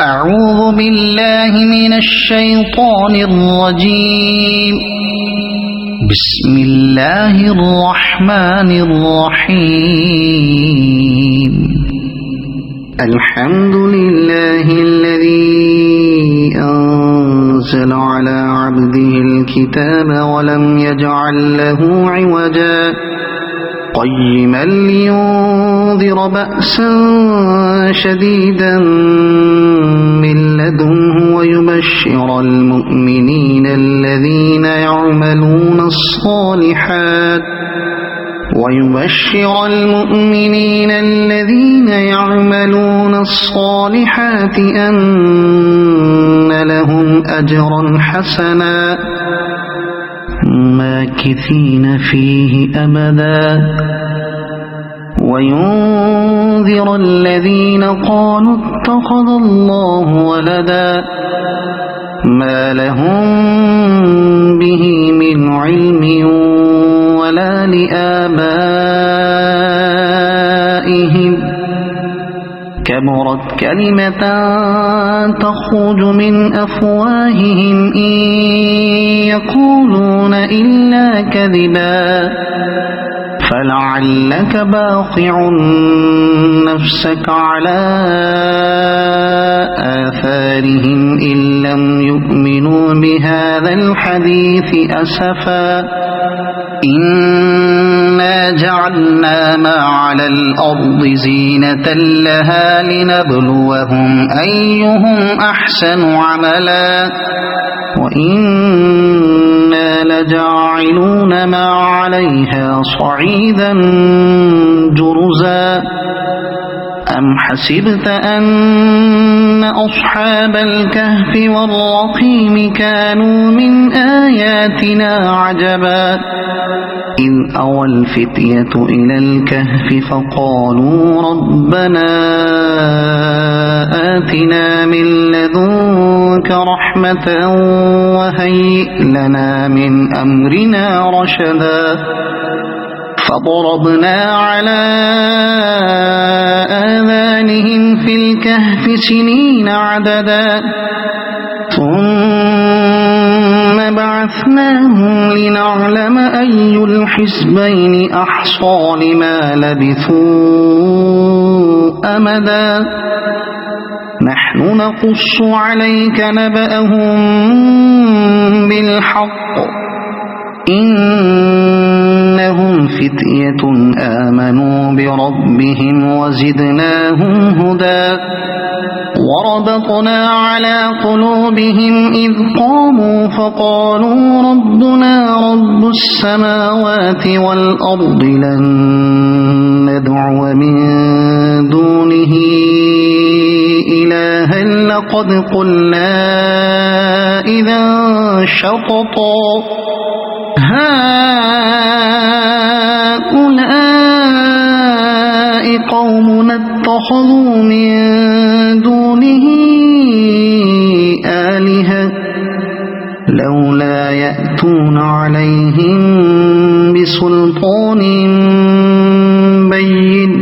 أعوذ بالله من الشيطان الرجيم. بسم الله الرحمن الرحيم. الحمد لله الذي أنزل على عبده الكتاب ولم يجعل له عوجا قيما لينذر بأسا شديدا من لدنه ويبشر المؤمنين الذين يعملون الصالحات أن لهم أجرا حسنا ماكثين فيه أبدا وينذر الذين قالوا اتخذ الله ولدا ما لهم به من علم ولا لآبائهم كبرت كلمة تخرج من أفواههم إن يقولون إلا كذبا فلعلك باخع نفسك على آثارهم إن لم يؤمنوا بهذا الحديث أسفا إنا جعلنا ما على الأرض زينة لها لنبلوهم أيهم أحسن عملا وإنا لجاعلون ما عليها صعيدا جرزا أم حسبت أن أصحاب الكهف والرقيم كانوا من آياتنا عجبا إذ أوى الفتية إلى الكهف فقالوا ربنا آتنا من لدنك رحمة وهيئ لنا من أمرنا رشدا فضربنا على آذانهم في الكهف سنين عددا ثم بعثناهم لنعلم أي الحزبين أحصى لما لبثوا أمدا نحن نقص عليك نبأهم بالحق إنهم فتية آمنوا بربهم وزدناهم هدى وربطنا على قلوبهم إذ قاموا فقالوا ربنا رب السماوات والأرض لن ندعو من دونه إلها لقد قلنا إذا شططا هؤلاء قومنا اتخذوا من دونه آلهة لولا يأتون عليهم بسلطان بين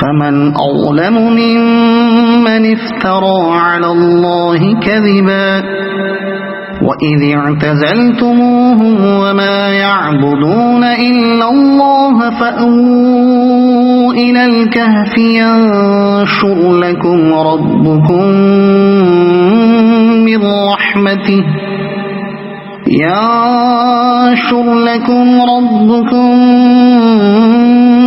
فمن أظلم ممن افترى على الله كذبا وإذ اعتزلتموهم وما يعبدون إلا الله فأووا إلى الكهف ينشر لكم ربكم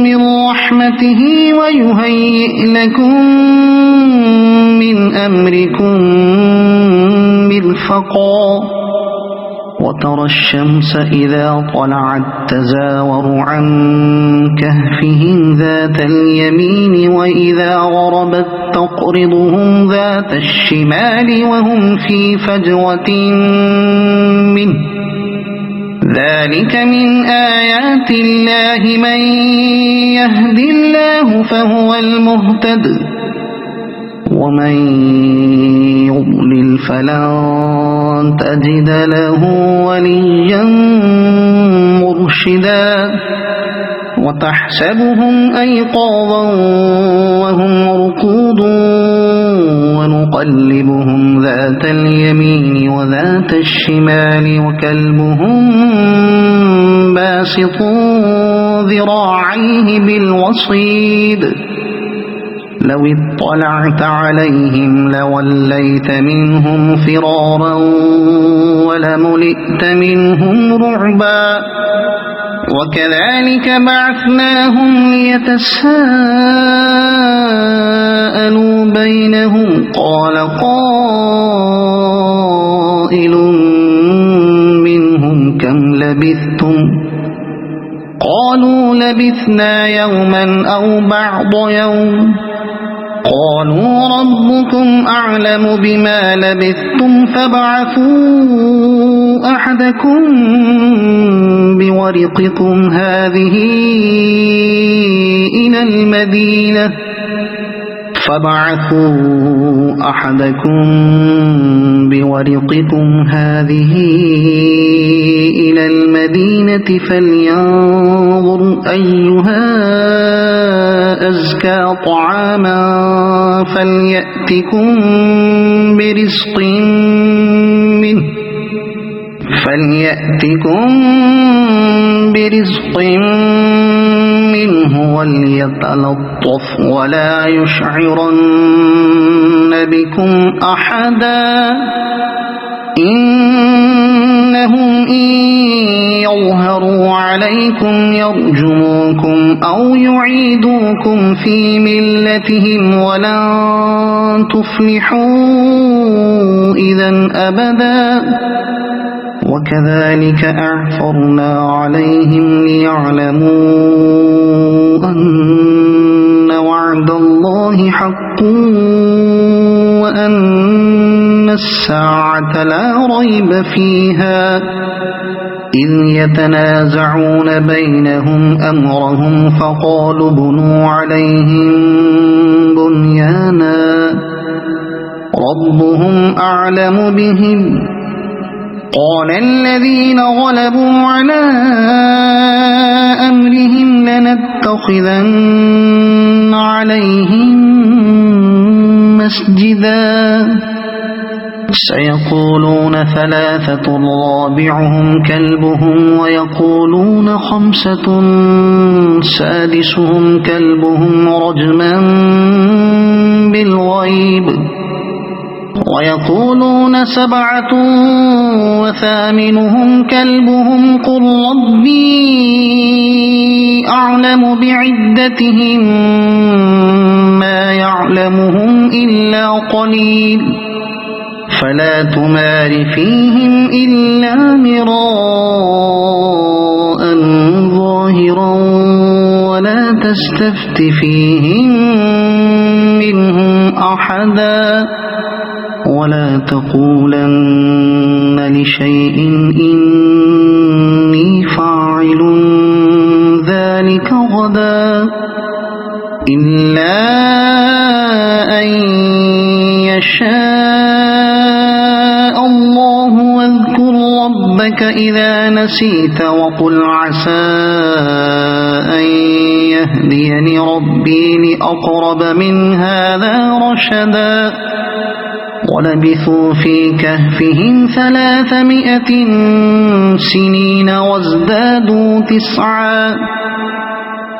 من رحمته ويهيئ لكم من أمركم مرفقا وترى الشمس إذا طلعت تزاور عن كهفهم ذات اليمين وإذا غربت تقرضهم ذات الشمال وهم في فجوة منه ذلك من آيات الله من يهد الله فهو المهتد ومن يضلل فلن تجد له وليا مرشدا وتحسبهم أيقاظا وهم رقود ونقلبهم ذات اليمين وذات الشمال وكلبهم باسط ذراعيه بالوصيد لو اطلعت عليهم لوليت منهم فرارا ولملئت منهم رعبا وكذلك بعثناهم ليتساءلوا بينهم قال قائل منهم كم لبثتم قالوا لبثنا يوما أو بعض يوم قالوا ربكم أعلم بما لبثتم فابعثوا أحدكم بورقكم هذه إلى المدينة فلينظر أيها أزكى طعاما فليأتكم برزق منه وليتلطف ولا يشعرن بكم أحدا إنهم إن يظهروا عليكم يرجموكم أو يعيدوكم في ملتهم ولن تفلحوا إذا أبدا وكذلك أعثرنا عليهم ليعلموا أن وعد الله حق وأن الساعة لا ريب فيها إذ يتنازعون بينهم أمرهم فقالوا بنوا عليهم بنيانا ربهم أعلم بهم قال الذين غلبوا على أمرهم لنتخذن عليهم مسجدا سيقولون ثلاثة رابعهم كلبهم ويقولون خمسة سادسهم كلبهم رجما بالغيب ويقولون سبعة وثامنهم كلبهم قل ربي أعلم بعدتهم ما يعلمهم إلا قليل فلا تمار فيهم إلا مراء ظاهرا ولا تستفت فيهم منهم أحدا ولا تقولن لشيء إني فاعل ذلك غدا إلا أن يشاء الله واذكر ربك إذا نسيت وقل عسى أن يهديني ربي لأقرب من هذا رشدا ولبثوا في كهفهم 300 سنين وازدادوا 9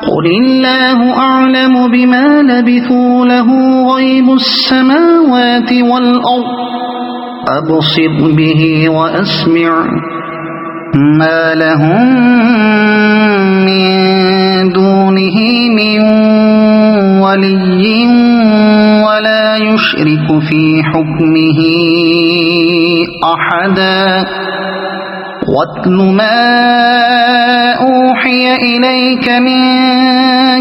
قل الله أعلم بما لبثوا له غيب السماوات والأرض أبصر به وأسمع ما لهم من دونه من ولي ولا يشرك في حكمه أحدا واتل ما أوحي إليك من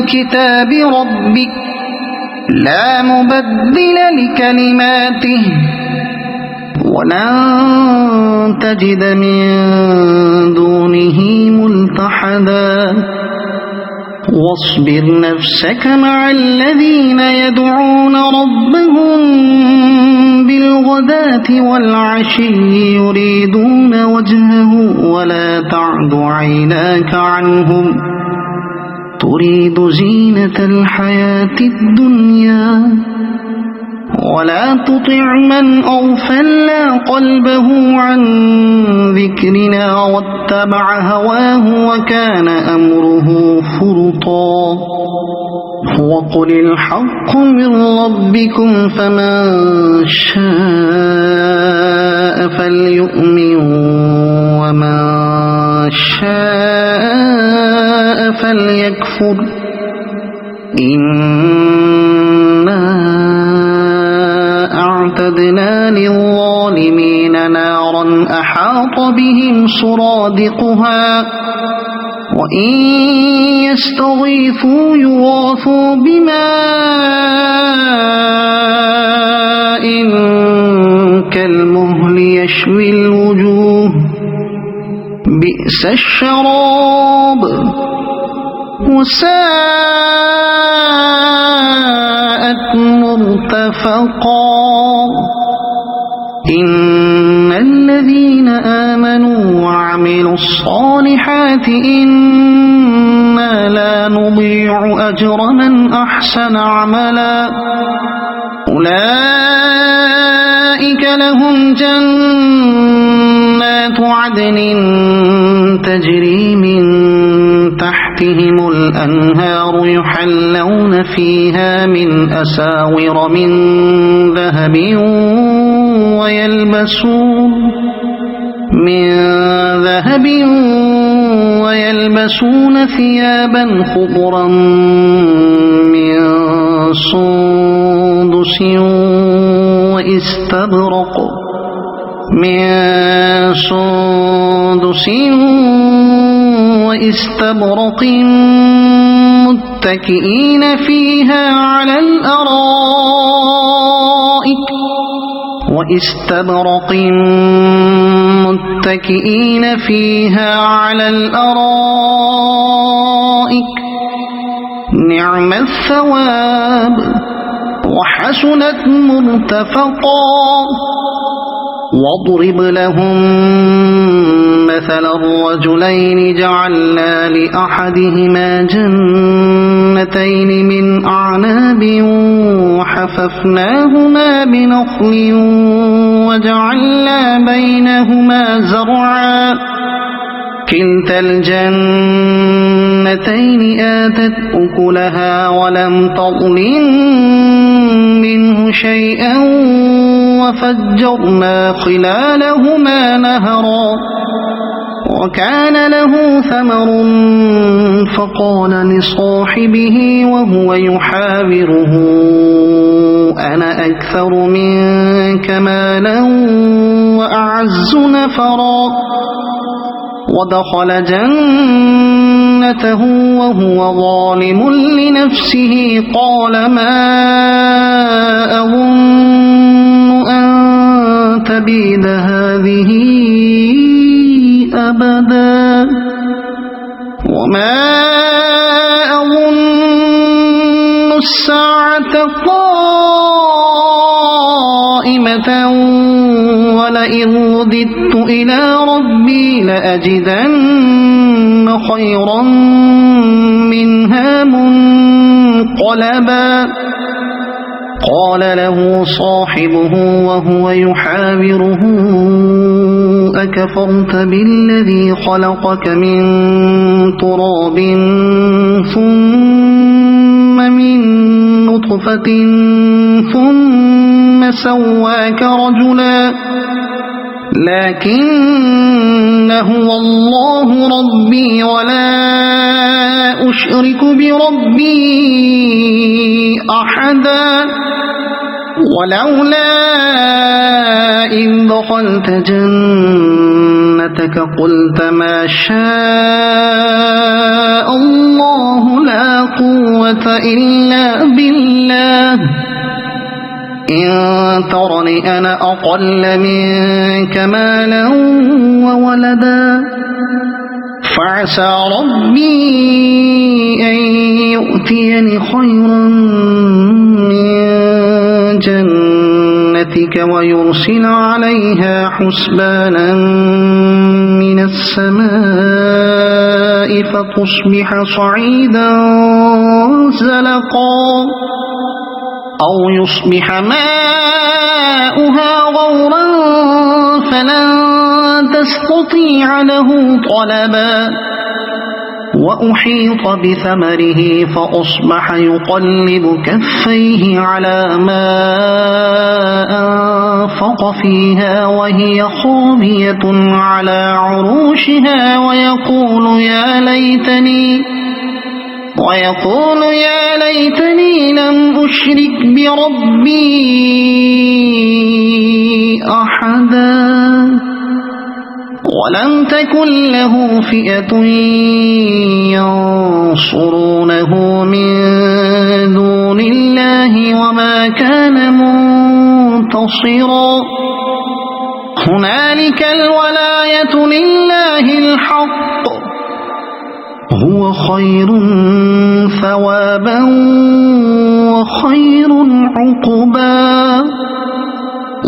كتاب ربك لا مبدل لكلماته ولن تجد من دونه ملتحدا واصبر نفسك مع الذين يدعون ربهم بالغداة والعشي يريدون وجهه ولا تعد عيناك عنهم تريد زينة الحياة الدنيا ولا تطع من أغفلنا قلبه عن ذكرنا واتبع هواه وكان أمره فرطا وقل الحق من ربكم فمن شاء فليؤمن ومن شاء فليكفر إنا أعتدنا للظالمين نارا أحاط بهم سرادقها وإن يستغيثوا يغاثوا بماء كالمهل يشوي الوجوه بئس الشراب وساءت مرتفقا إن الذين آمنوا وعملوا الصالحات إنا لا نضيع أجر من أحسن عملا أولئك لهم جنات عدن تجري من تحتهم الأنهار يحلون فيها من أساور من ذهب ويلبسون ثيابا خضرا من سندس واستبرق متكئين فيها على الأرائك نعم الثواب وحسنت مرتفقا واضرب لهم مثل الرجلين جعلنا لأحدهما جنتين من أعناب وحففناهما بنخل وجعلنا بينهما زرعا كلتا الجنتين آتت أكلها ولم تظلم منه شيئا وفجرنا خلالهما نهرا وكان له ثمر فقال لصاحبه وهو يحاوره أنا أكثر منك مالا وأعز نفرا ودخل جنته وهو ظالم لنفسه قال ما أظن أن تبيد هذه أبدا وما أظن الساعة قائمة ولئن رددت إلى ربي لأجدن خيرا منها منقلبا قال له صاحبه وهو يحاوره أكفرت بالذي خلقك من تراب ثم من نطفة ثم سواك رجلا لكن هو الله ربي ولا أشرك بربي أحدا ولولا إذ دخلت جنتك قلت ما شاء الله لا قوة إلا بالله إن ترني أنا أقل منك مالا وولدا فعسى ربي أن يؤتيني خيرا من جنتك ويرسل عليها حسبانا من السماء فتصبح صعيدا زلقا أو يصبح ماؤها غورا فلن تستطيع له طلبا وأحيط بثمره فأصبح يقلب كفيه على ما أنفق فيها وهي خاوية على عروشها ويقول يا ليتني لم أشرك بربي أحدا ولم تكن له فئة ينصرونه من دون الله وما كان منتصرا هنالك الولاية لله الحق هو خير ثوابا وخير عقبا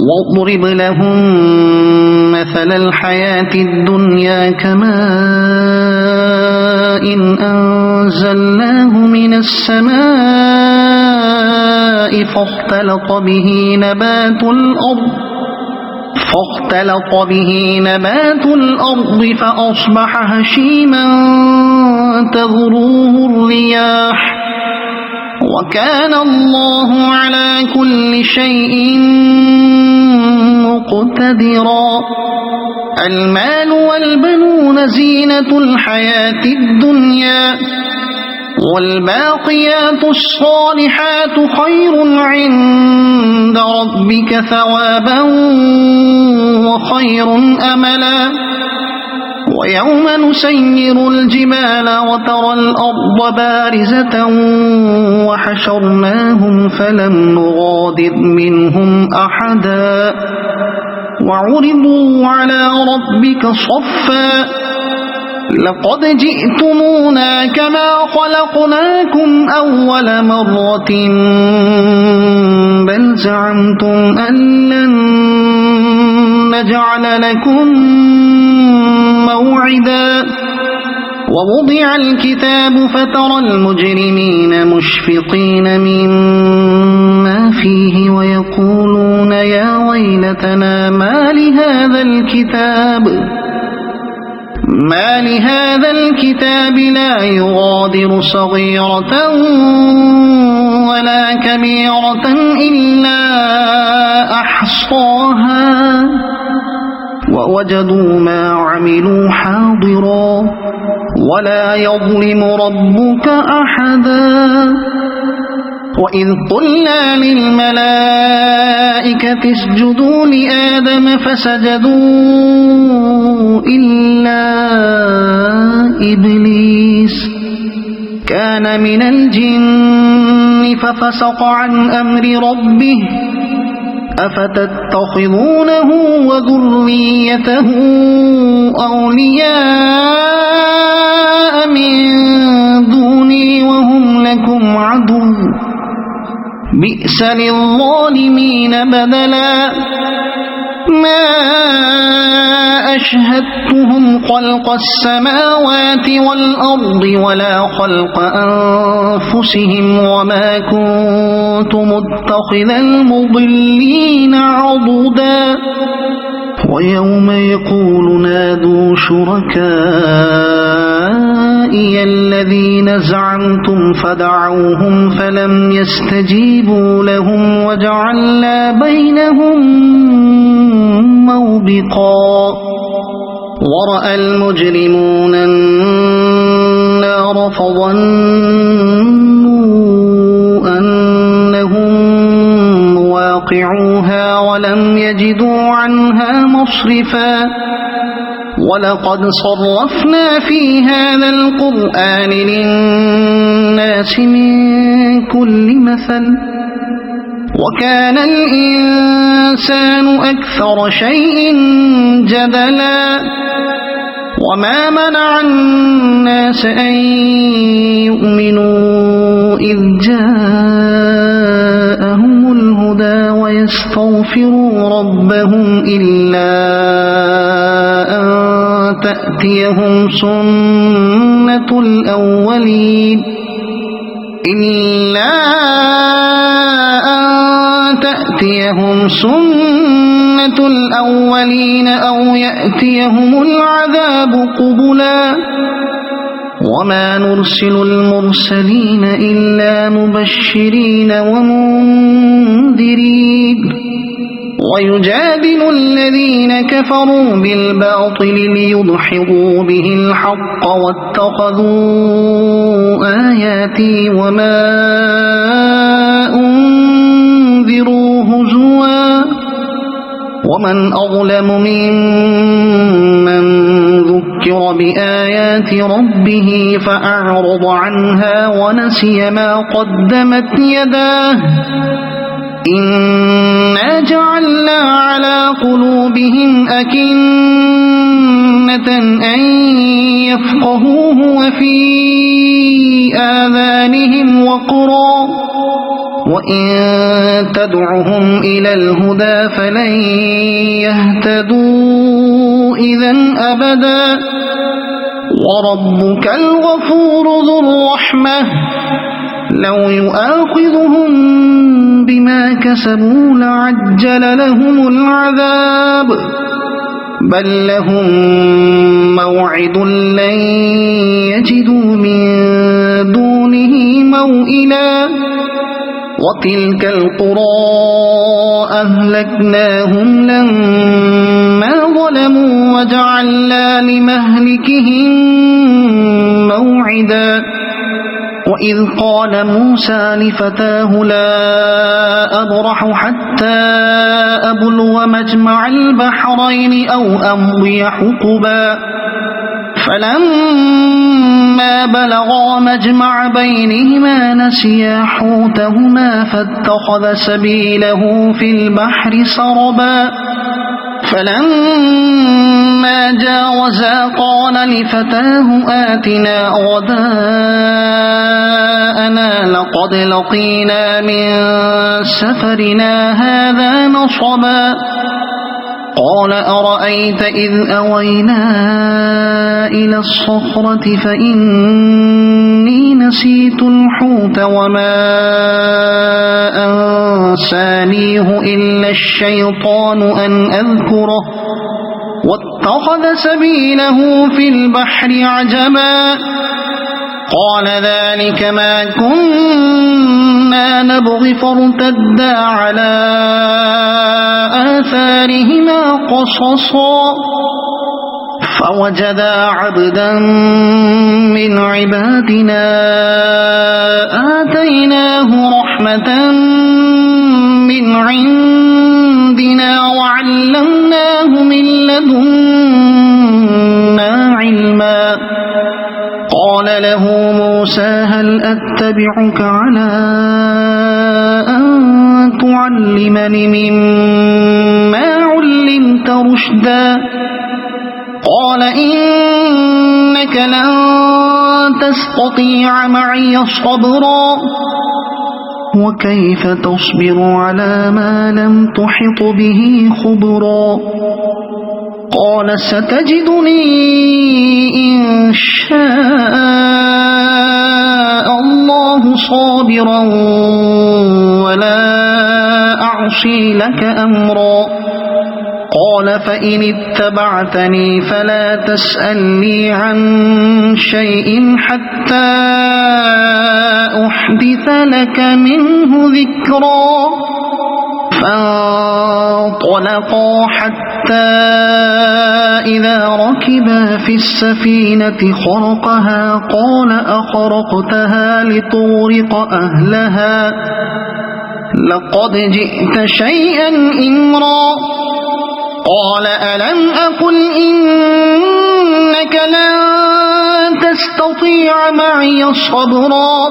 واضرب لهم مثل الحياة الدنيا كماء أنزلناه من السماء فاختلط به نبات الأرض فأصبح هشيما تذروه الرياح وكان الله على كل شيء مقتدرا المال والبنون زينة الحياة الدنيا والباقيات الصالحات خير عند ربك ثوابا وخير أملا ويوم نسير الجبال وترى الأرض بارزة وحشرناهم فلم نغادر منهم أحدا وعرضوا على ربك صفا لقد جئتمونا كما خلقناكم أول مرة بل زعمتم أن لن نجعل لكم موعدا ووضع الكتاب فترى المجرمين مشفقين مما فيه ويقولون يا ويلتنا ما لهذا الكتاب لا يغادر صغيرة ولا كبيرة إلا أحصاها ووجدوا ما عملوا حاضرا ولا يظلم ربك أحدا وإذ قلنا للملائكة اسجدوا لآدم فسجدوا إلا إبليس كان من الجن ففسق عن أمر ربه أفتتخذونه وذريته أولياء من دوني وهم لكم عدو بئس للظالمين بدلا ما أشهدتهم خلق السماوات والأرض ولا خلق أنفسهم وما كنت متخذ المضلين عضدا ويوم يقول نادوا شركائي الذين زعمتم فدعوهم فلم يستجيبوا لهم وجعلنا بينهم موبقا ورأى المجرمون النار فظنوا أنهم مواقعوها ولم يجدوا عنها مصرفا ولقد صرفنا في هذا القرآن للناس من كل مثل وكان الإنسان أكثر شيء جدلا وما منع الناس أن يؤمنوا إذ جاءهم الهدى ويستغفروا ربهم إلا أن تأتيهم سنة الأولين إلا أن تأتيهم سنة الأولين أو يأتيهم العذاب قبلا وما نرسل المرسلين إلا مبشرين ومنذرين ويجادل الذين كفروا بالباطل ليدحضوا به الحق واتخذوا آياتي وما أنذروا هزوا ومن أظلم ممن ذكر بآيات ربه فأعرض عنها ونسي ما قدمت يداه إنا جعلنا على قلوبهم أكنة أن يفقهوه وفي آذانهم وقرا وإن تدعهم إلى الهدى فلن يهتدوا إذا أبدا وربك الغفور ذو الرحمة لو يؤاخذهم بما كسبوا لعجل لهم العذاب بل لهم موعد لن يجدوا من دونه موئلا وتلك القرى أهلكناهم لما ظلموا وجعلنا لمهلكهم موعدا وإذ قال موسى لفتاه لا أبرح حتى أبلغ مجمع البحرين أو أمضي حقبا فلما بلغا مجمع بينهما نسيا حوتهما فاتخذ سبيله في البحر سربا فلما جاوزا قال لفتاه آتنا غداءنا لقد لقينا من سفرنا هذا نصبا قال أرأيت إذ أوينا إلى الصخرة فإني نسيت الحوت وما أنسانيه إلا الشيطان أن أذكره واتخذ سبيله في البحر عجبا قال ذلك ما كنا نبغي فارتدا على آثارهما قصصا فوجدا عبدا من عبادنا آتيناه رحمة من عندنا وعلمناه من لدنا علما قال له موسى هل أتبعك على أن تعلمني مما علمت رشدا قال إنك لن تستطيع معي صبرا وكيف تصبر على ما لم تحط به خبرا قال ستجدني إن شاء الله صابرا ولا أعصي لك أمرا قال فإن اتبعتني فلا تسألني عن شيء حتى أحدث لك منه ذكرا فانطلقا حتى إذا ركبا في السفينة خرقها قال أخرقتها لتغرق أهلها لقد جئت شيئا إمرا قال ألم أقل إنك لن تستطيع معي صبرا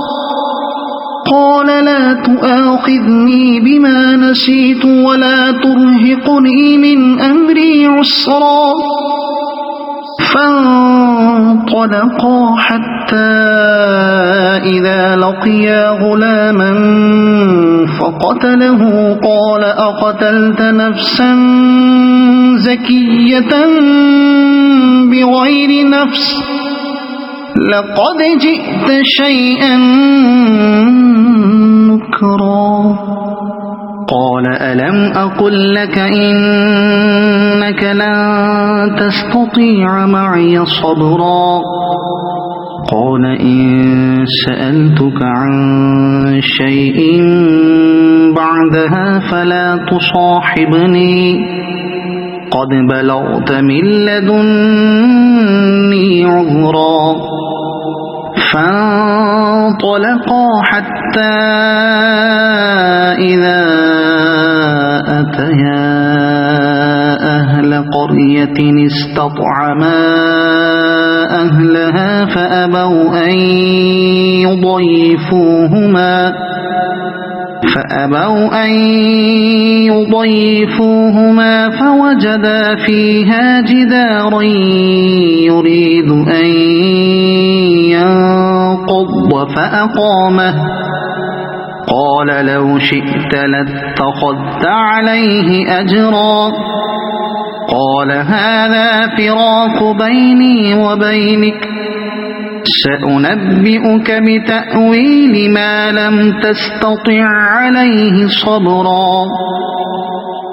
قال لا تؤاخذني بما نسيت ولا ترهقني من أمري عسرا فانطلقا حتى إذا لقيا غلاما فقتله قال أقتلت نفسا زكية بغير نفس لقد جئت شيئا نكرا قال ألم أقل لك إنك لن تستطيع معي صبرا قال إن سألتك عن شيء بعدها فلا تصاحبني قد بلغت من لدني عذرا فانطلقا حتى إذا أتيا أهل قرية استطعما أهلها فأبوا أن يضيفوهما فوجدا فيها جدارا يريد أن ينقض فأقامه قال لو شئت لاتخذت عليه أجرا قال هذا فراق بيني وبينك سأنبئك بتأويل ما لم تستطع عليه صبرا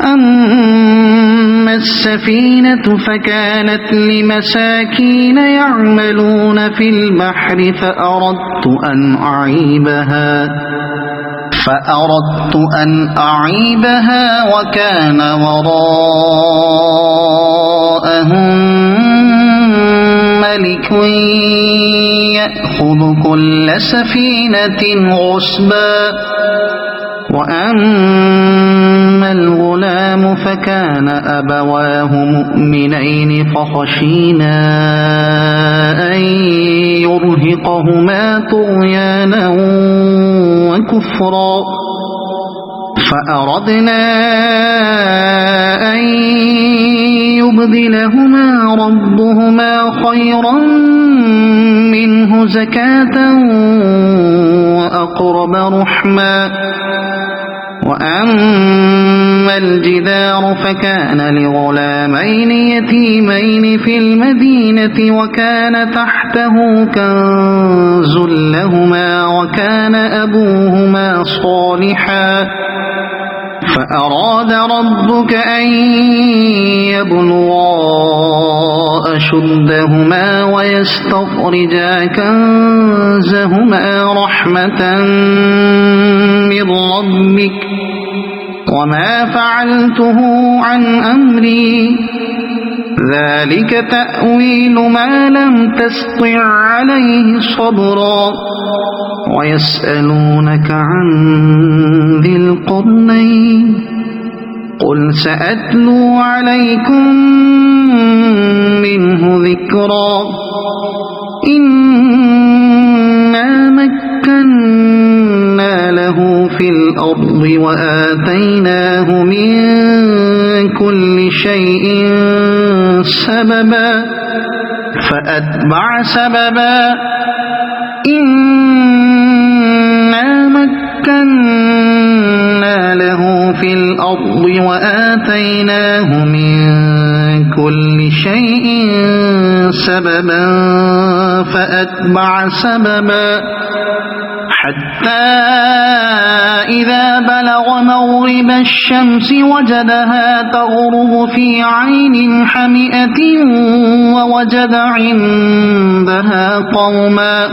أما السفينة فكانت لمساكين يعملون في البحر فأردت أن أعيبها وكان وراءهم ملك يأخذ كل سفينة غصبا وأما الغلام فكان أبواه مؤمنين فخشينا أن يرهقهما طغيانا وكفرا فأردنا أن يبدلهما ربهما خيرا منه زكاة وأقرب رحما وأما الجدار فكان لغلامين يتيمين في المدينة وكان تحته كنز لهما وكان أبوهما صالحا فأراد ربك أن يبلغا أشدهما ويستخرجا كنزهما رحمة من ربك وما فعلته عن أمري ذلك تأويل ما لم تسطع عليه صبرا ويسألونك عن ذي القرنين قل سأتلو عليكم منه ذكرا إنا مكنا له في الأرض وآتيناه من كل شيء سببا فأتبع سببا إنا مكنا له في الأرض وآتيناه من كل شيء سببا فأتبع سببا حتى إذا بلغ مغرب الشمس وجدها تغرب في عين حمئة ووجد عندها قوما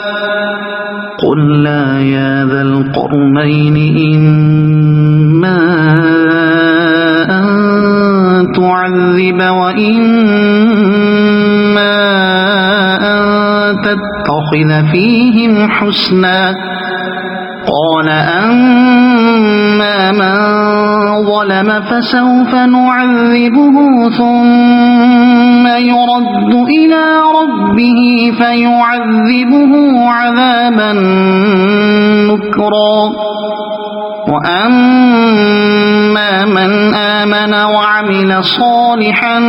قلنا يا ذا القرنين إما أن تعذب وإما أن تتخذ فيهم حسنا قال أما من ظلم فسوف نعذبه ثم يرد إلى ربه فيعذبه عذابا نكرا وأما من آمن وعمل صالحا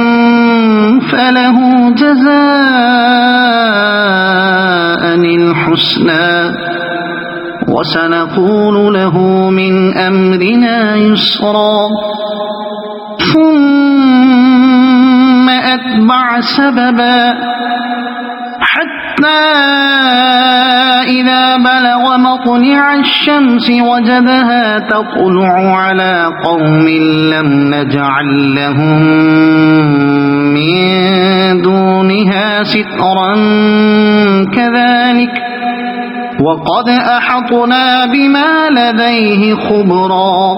فله جزاء الحسنى وسنقول له من أمرنا يسرا ثم أتبع سببا حتى إذا بلغ مطلع الشمس وجدها تطلع على قوم لم نجعل لهم من دونها سترا كذلك وقد أحطنا بما لديه خبرا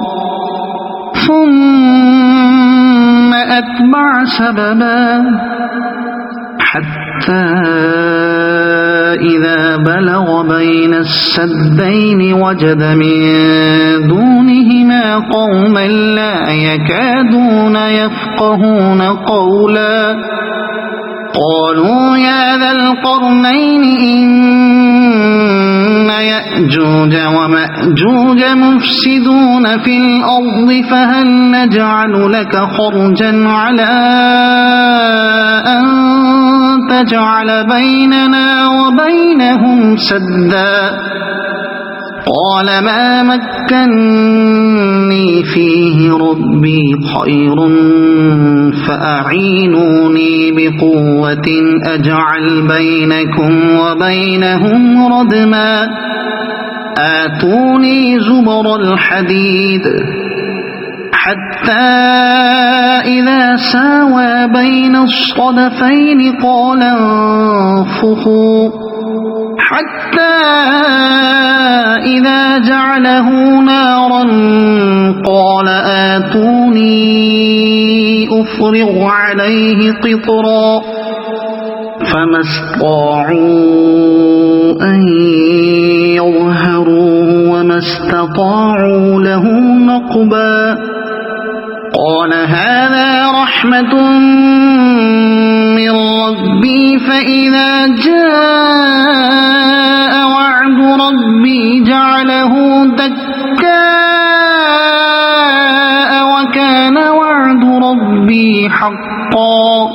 ثم أتبع سببا حتى إذا بلغ بين السدين وجد من دونهما قوما لا يكادون يفقهون قولا قالوا يا ذا القرنين إن يأجوج ومأجوج مفسدون في الأرض فهل نجعل لك خرجا على أن تجعل بيننا وبينهم سدا قال ما مكني فيه ربي خير فأعينوني بقوة أجعل بينكم وبينهم ردما آتوني زبر الحديد حتى إذا ساوى بين الصدفين قال انفخوا حتى إذا جعله نارا قال آتوني أفرغ عليه قطرا فما استطاعوا أن يظهروه وما استطاعوا له نقبا قال هذا رحمة من ربي فإذا جاء وعد ربي جعله دكاء وكان وعد ربي حقا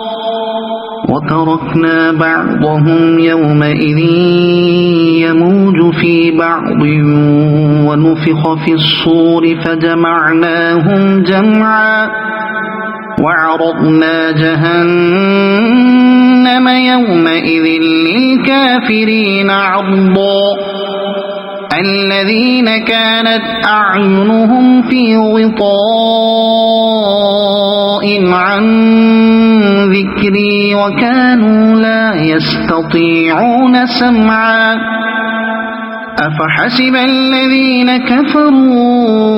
وتركنا بعضهم يومئذ يموج في بعض ونفخ في الصور فجمعناهم جمعا وعرضنا جهنم يومئذ للكافرين عرضا الذين كانت أعينهم في غطاء عن ذكري وكانوا لا يستطيعون سمعا أفحسب الذين كفروا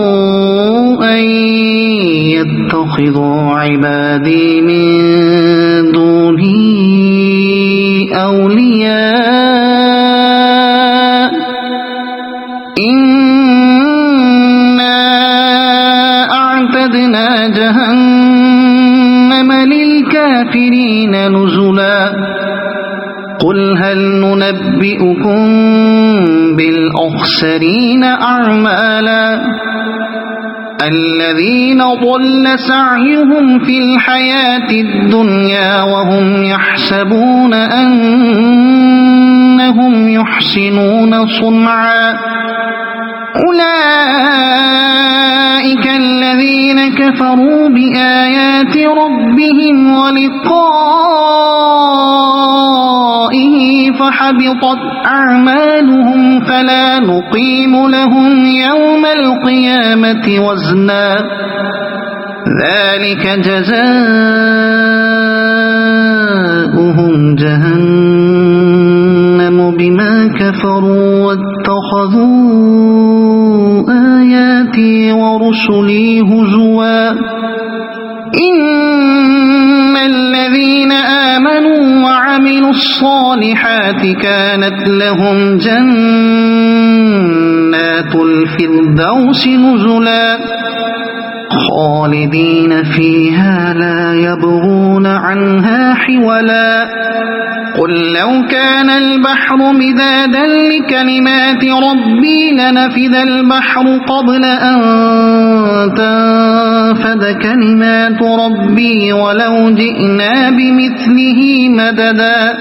أن يتخذوا عبادي من دوني أولياء إنا أعتدنا جهنم للكافرين نزلا قل هل ننبئكم بالأخسرين أعمالا الذين ضل سعيهم في الحياة الدنيا وهم يحسبون أنهم يحسنون صنعا أولئك الذين كفروا بآيات ربهم ولقائه فحبطت أعمالهم فلا نقيم لهم يوم القيامة وزنا ذلك جزاؤهم جهنم بما كفروا واتخذوا آياتي ورسلي هزوا إن الذين آمنوا وعملوا الصالحات كانت لهم جنات الفردوس نزلا خالدين فيها لا يبغون عنها حولا قل لو كان البحر مدادا لكلمات ربي لنفد البحر قبل أن تنفد كلمات ربي ولو جئنا بمثله مددا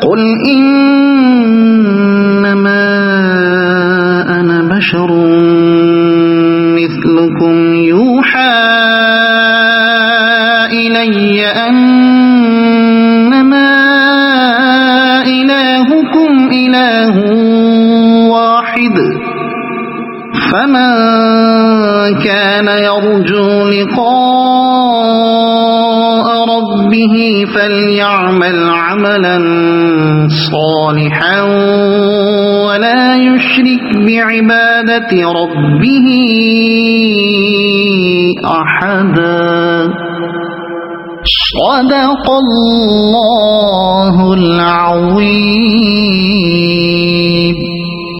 قل إنما أنا بشر مثلكم يوحى إلي أنما إلهكم إله واحد لقاء ربه فليعمل عملا صالحا ولا يشرك بعبادة ربه أحدا. صدق الله العظيم.